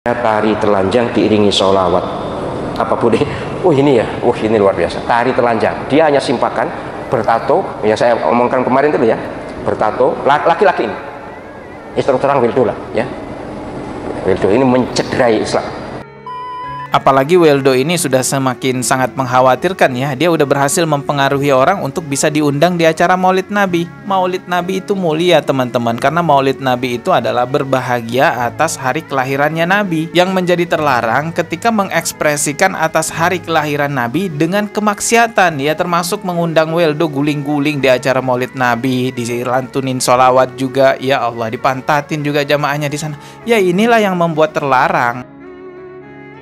Tari telanjang diiringi sholawat apapun ini. Ini ya, ini luar biasa. Tari telanjang, dia hanya simpakan, bertato, yang saya omongkan kemarin itu ya, bertato, laki-laki ini terus terang wildo lah ya, wildo ini mencederai Islam. Apalagi Weldo ini sudah semakin sangat mengkhawatirkan ya. Dia udah berhasil mempengaruhi orang untuk bisa diundang di acara Maulid Nabi. Maulid Nabi itu mulia teman-teman, karena Maulid Nabi itu adalah berbahagia atas hari kelahirannya Nabi. Yang menjadi terlarang ketika mengekspresikan atas hari kelahiran Nabi dengan kemaksiatan. Ya, termasuk mengundang Weldo guling-guling di acara Maulid Nabi, dilantunin sholawat juga. Ya Allah, dipantatin juga jamaahnya di sana. Ya, inilah yang membuat terlarang.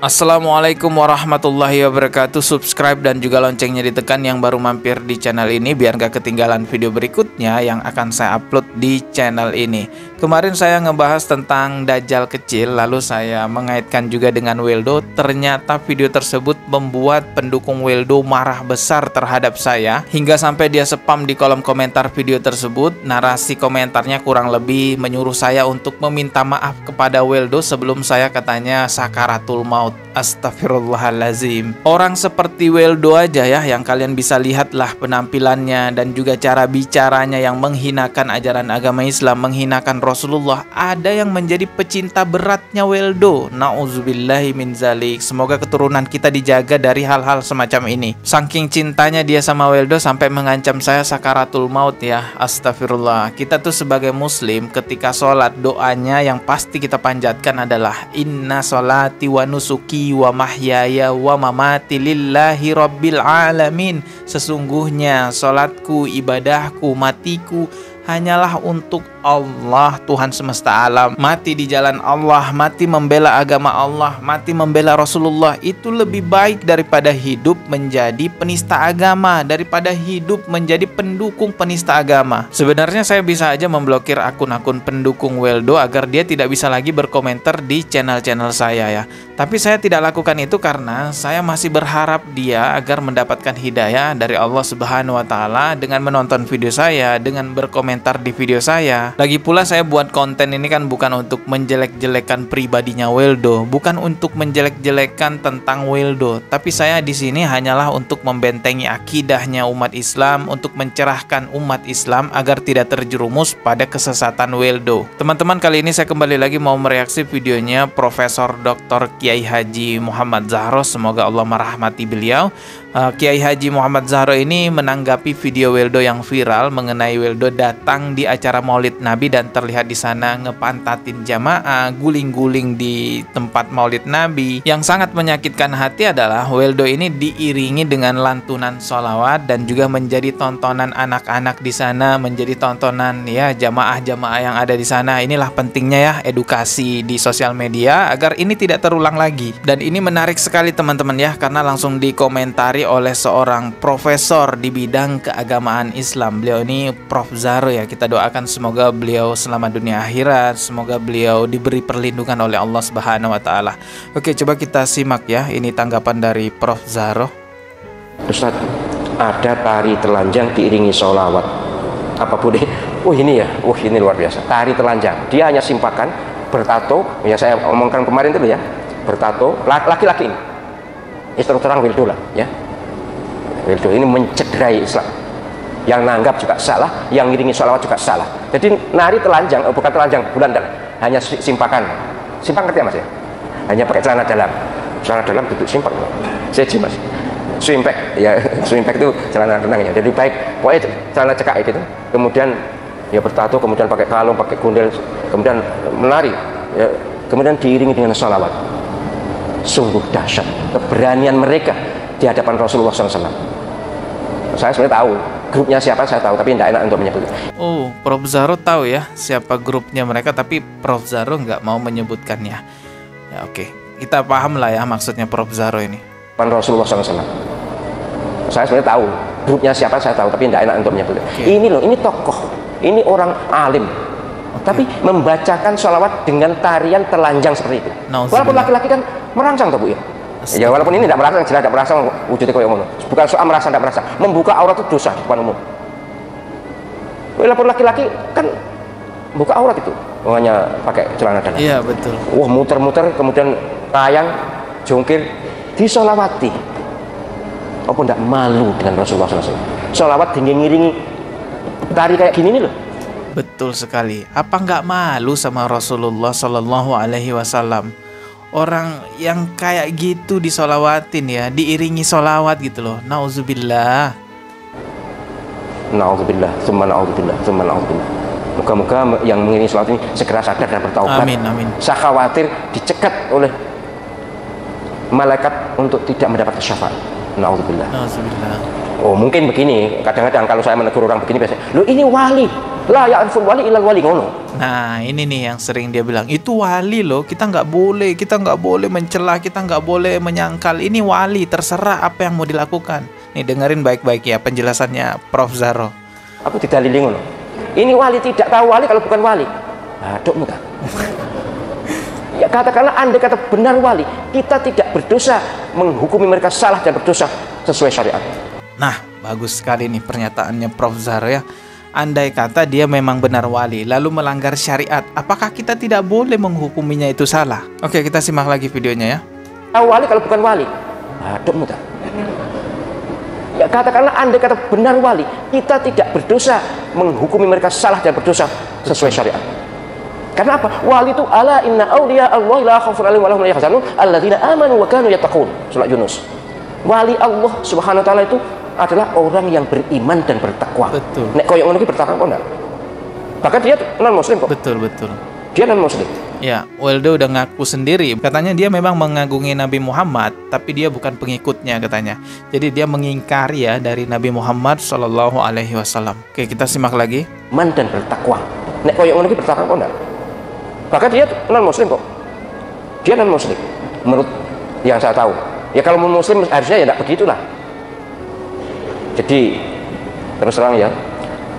Assalamualaikum warahmatullahi wabarakatuh. Subscribe dan juga loncengnya ditekan yang baru mampir di channel ini biar gak ketinggalan video berikutnya yang akan saya upload di channel ini. Kemarin saya ngebahas tentang Dajjal kecil, lalu saya mengaitkan juga dengan Weldo. Ternyata video tersebut membuat pendukung Weldo marah besar terhadap saya, hingga sampai dia spam di kolom komentar video tersebut. Narasi komentarnya kurang lebih menyuruh saya untuk meminta maaf kepada Weldo sebelum saya katanya sakaratul maut. Astagfirullahalazim. Orang seperti Weldo aja ya yang kalian bisa lihatlah penampilannya dan juga cara bicaranya yang menghinakan ajaran agama Islam, menghinakan Rasulullah. Ada yang menjadi pecinta beratnya Weldo. Nauzubillahi min zalik. Semoga keturunan kita dijaga dari hal-hal semacam ini. Saking cintanya dia sama Weldo sampai mengancam saya sakaratul maut ya. Astagfirullah. Kita tuh sebagai muslim ketika sholat, doanya yang pasti kita panjatkan adalah inna sholati wa nusuki wa mahyaya wa mamati lillahi rabbil alamin. Sesungguhnya salatku, ibadahku, matiku hanyalah untuk Allah, Tuhan semesta alam. Mati di jalan Allah, mati membela agama Allah, mati membela Rasulullah, itu lebih baik daripada hidup menjadi penista agama, daripada hidup menjadi pendukung penista agama. Sebenarnya saya bisa aja memblokir akun-akun pendukung Weldo agar dia tidak bisa lagi berkomentar di channel-channel saya ya. Tapi saya tidak lakukan itu karena saya masih berharap dia agar mendapatkan hidayah dari Allah Subhanahu wa taala dengan menonton video saya, dengan berkomentar di video saya. Lagi pula saya buat konten ini kan bukan untuk menjelek-jelekan pribadinya Weldo, bukan untuk menjelek-jelekan tentang Weldo, tapi saya di sini hanyalah untuk membentengi akidahnya umat Islam, untuk mencerahkan umat Islam agar tidak terjerumus pada kesesatan Weldo. Teman-teman, kali ini saya kembali lagi mau mereaksi videonya Profesor Dr. Kiai Haji Muhammad Zahro, semoga Allah merahmati beliau. Kiai Haji Muhammad Zahro ini menanggapi video Weldo yang viral mengenai Weldo datang di acara Maulid Nabi dan terlihat di sana ngepantatin jamaah, guling-guling di tempat Maulid Nabi. Yang sangat menyakitkan hati adalah Weldo ini diiringi dengan lantunan sholawat dan juga menjadi tontonan anak-anak di sana, menjadi tontonan ya jamaah-jamaah yang ada di sana. Inilah pentingnya ya edukasi di sosial media agar ini tidak terulang lagi. Dan ini menarik sekali teman-teman ya, karena langsung dikomentari oleh seorang profesor di bidang keagamaan Islam. Beliau ini Prof. Zahro ya. Kita doakan semoga beliau selamat dunia akhirat, semoga beliau diberi perlindungan oleh Allah Subhanahu wa taala. Oke, coba kita simak ya, ini tanggapan dari Prof. Zahro. Ustaz, ada tari telanjang diiringi sholawat apapun ini. Ini ya, ini luar biasa. Tari telanjang, dia hanya simpakan, bertato, yang saya omongkan kemarin itu ya, bertato, laki-laki ini terus terang wildo lah ya. Wildo ini mencederai Islam. Yang nanggap juga salah, yang ngiringi sholawat juga salah. Jadi nari telanjang, bukan telanjang bulan, hanya simpakan. Simpang ngerti ya mas ya? Hanya pakai celana dalam duduk simpang. Seji mas. Swimpek ya, swimpek itu celana renang ya. Jadi baik, pokoknya celana cekak gitu. Kemudian ya bertato, kemudian pakai kalung, pakai gundel, kemudian menari, ya, kemudian diiringi dengan sholawat. Sungguh dahsyat keberanian mereka di hadapan Rasulullah SAW. Saya sebenarnya tahu grupnya siapa, saya tahu, tapi tidak enak untuk menyebut. Oh, Prof. Zahro tahu ya siapa grupnya mereka, tapi Prof. Zahro nggak mau menyebutkannya. Ya oke, kita paham lah ya maksudnya Prof. Zahro ini. Rasulullah SAW. Saya sebenarnya tahu grupnya siapa, saya tahu, tapi tidak enak untuk menyebut. Ini loh, ini tokoh, ini orang alim, tapi membacakan sholawat dengan tarian telanjang seperti itu. Walaupun laki-laki kan merangsang toh bu ya. Ya walaupun ini tidak merangsang, jelas tidak merangsang wujudnya kayak ngono. Bukan soal merasa tidak merasa. Membuka aurat itu dosa di depan umum. Walaupun laki-laki kan buka aurat itu. hanya pakai celana dalam. Iya betul. Wah, muter-muter kemudian tayang jungkir disolawati. Apa ndak malu dengan Rasulullah SAW? Solawat ngiringi tari kayak gini nih loh. Betul sekali. Apa nggak malu sama Rasulullah Shallallahu Alaihi Wasallam? Orang yang kayak gitu disolawatin ya, diiringi solawat gitu loh. Nauzubillah. Nauzubillah, tsumma nauzubillah, tsumma nauzubillah. Moga-moga yang mengiringi solawat ini segera sadar dan bertaubat. Amin, amin. Saya khawatir dicegat oleh malaikat untuk tidak mendapat syafaat. Nauzubillah. Nauzubillah. Oh, mungkin begini, kadang-kadang kalau saya menegur orang begini biasanya, "Loh, ini wali. La ya'riful wali illal wali," ngono. Nah, ini nih yang sering dia bilang, itu wali loh, kita nggak boleh mencela, kita nggak boleh menyangkal, ini wali, terserah apa yang mau dilakukan. Nih dengerin baik-baik ya penjelasannya Prof. Zaro. Aku didalili ngono. Ini wali, tidak tahu wali kalau bukan wali. Aduh muka. Ya katakanlah Anda kata benar wali, kita tidak berdosa menghukumi mereka salah dan berdosa sesuai syariat. Nah, bagus sekali nih pernyataannya Prof. Zaro ya. Andai kata dia memang benar wali, lalu melanggar syariat, apakah kita tidak boleh menghukuminya itu salah? Oke, kita simak lagi videonya ya. Tahu wali kalau bukan wali. Aduh muka. Ya katakanlah Anda kata benar wali, kita tidak berdosa menghukumi mereka salah dan berdosa sesuai syariat. Karena apa? Wali itu ala inna awliya Allah la khaufun alaihim wa lahum la yahzanun alladzina amanu wa kanu yattaqun. Surat Yunus. Wali Allah Subhanahu wa taala itu adalah orang yang beriman dan bertakwa. Betul. Nek koyo ngono iki bertakwa kok enggak? Bahkan dia non muslim kok. Betul, betul. Dia non muslim. Ya, Weldo udah ngaku sendiri. Katanya dia memang mengagungi Nabi Muhammad, tapi dia bukan pengikutnya katanya. Jadi dia mengingkari ya dari Nabi Muhammad Shallallahu Alaihi Wasallam. Oke, kita simak lagi. Iman dan bertakwa. Nek koyo ngono iki bertakwa kok enggak? Bahkan dia non muslim kok. Dia non muslim. Menurut yang saya tahu. Ya kalau muslim harusnya ya enggak begitulah. Jadi terus terang ya,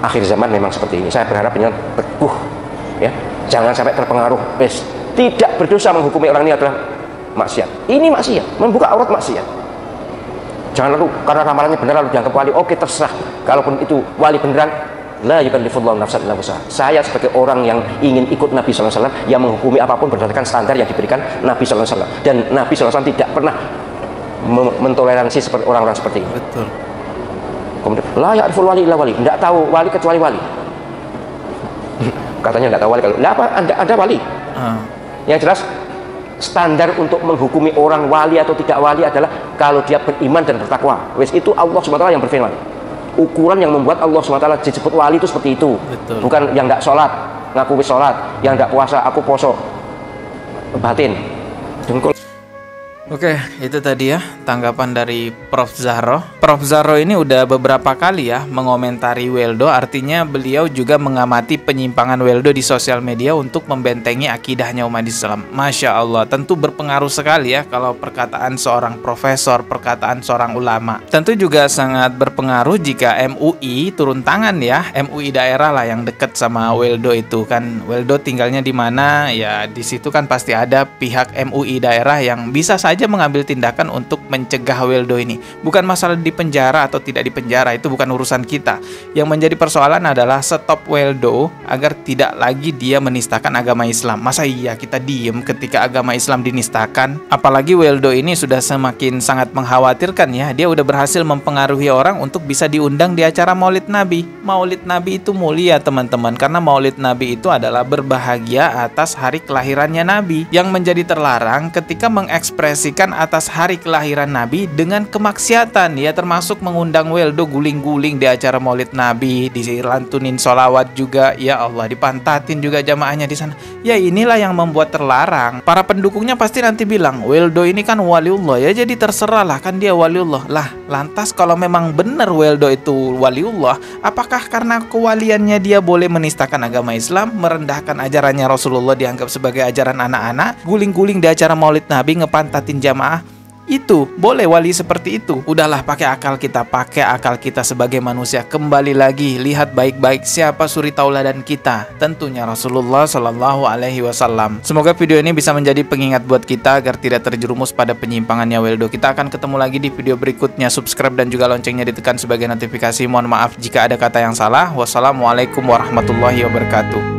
akhir zaman memang seperti ini. Saya berharap ini teguh ya. Jangan sampai terpengaruh. Tidak berdosa menghukumi orang ini adalah maksiat. Ini maksiat, membuka aurat maksiat. Jangan lalu karena ramalannya benar lalu dianggap wali. Oke, terserah. Kalaupun itu wali beneran, la yukallifullahu nafsan illa wus'aha. Saya sebagai orang yang ingin ikut Nabi sallallahu alaihi wasallam yang menghukumi apapun berdasarkan standar yang diberikan Nabi sallallahu alaihi wasallam. Dan Nabi sallallahu alaihi wasallam tidak pernah mentoleransi seperti orang-orang seperti ini. Betul. Kemudian la ya'riful wali illa wali. Tidak tahu wali kecuali wali. Katanya tidak tahu wali kalau. Lah apa? Anda wali. Yang jelas standar untuk menghukumi orang wali atau tidak wali adalah kalau dia beriman dan bertakwa. Wes itu Allah SWT yang berfirman. Ukuran yang membuat Allah SWT disebut wali itu seperti itu. Betul. Bukan yang tidak sholat ngaku wis sholat, yang tidak puasa aku poso batin. Dengkul. Oke, itu tadi ya tanggapan dari Prof. Zahro. Prof. Zahro ini udah beberapa kali ya mengomentari Weldo, artinya beliau juga mengamati penyimpangan Weldo di sosial media untuk membentengi akidahnya umat Islam. Masya Allah, tentu berpengaruh sekali ya kalau perkataan seorang profesor, perkataan seorang ulama. Tentu juga sangat berpengaruh jika MUI turun tangan ya, MUI daerah lah yang dekat sama Weldo itu kan. Weldo tinggalnya di mana ya, di situ kan pasti ada pihak MUI daerah yang bisa saja mengambil tindakan untuk mencegah Weldo ini. Bukan masalah di penjara atau tidak di penjara, itu bukan urusan kita. Yang menjadi persoalan adalah stop Weldo agar tidak lagi dia menistakan agama Islam. Masa iya kita diem ketika agama Islam dinistakan? Apalagi Weldo ini sudah semakin sangat mengkhawatirkan ya. Dia udah berhasil mempengaruhi orang untuk bisa diundang di acara Maulid Nabi. Maulid Nabi itu mulia teman-teman, karena Maulid Nabi itu adalah berbahagia atas hari kelahirannya Nabi. Yang menjadi terlarang ketika mengekspresikan atas hari kelahiran Nabi dengan kemaksiatan ya, termasuk mengundang Weldo guling-guling di acara Maulid Nabi, dilantunin sholawat juga, ya Allah, dipantatin juga jamaahnya di sana. Ya inilah yang membuat terlarang. Para pendukungnya pasti nanti bilang Weldo ini kan waliullah ya, jadi terserah lah kan dia waliullah. Lah, lantas kalau memang benar Weldo itu waliullah, apakah karena kewaliannya dia boleh menistakan agama Islam, merendahkan ajarannya Rasulullah dianggap sebagai ajaran anak-anak, guling-guling di acara Maulid Nabi, ngepantatin jamaah? Itu boleh wali seperti itu? Udahlah, pakai akal kita sebagai manusia. Kembali lagi lihat baik-baik siapa suri tauladan kita, tentunya Rasulullah Shallallahu Alaihi Wasallam. Semoga video ini bisa menjadi pengingat buat kita agar tidak terjerumus pada penyimpangannya Weldo. Kita akan ketemu lagi di video berikutnya. Subscribe dan juga loncengnya ditekan sebagai notifikasi. Mohon maaf jika ada kata yang salah. Wassalamualaikum warahmatullahi wabarakatuh.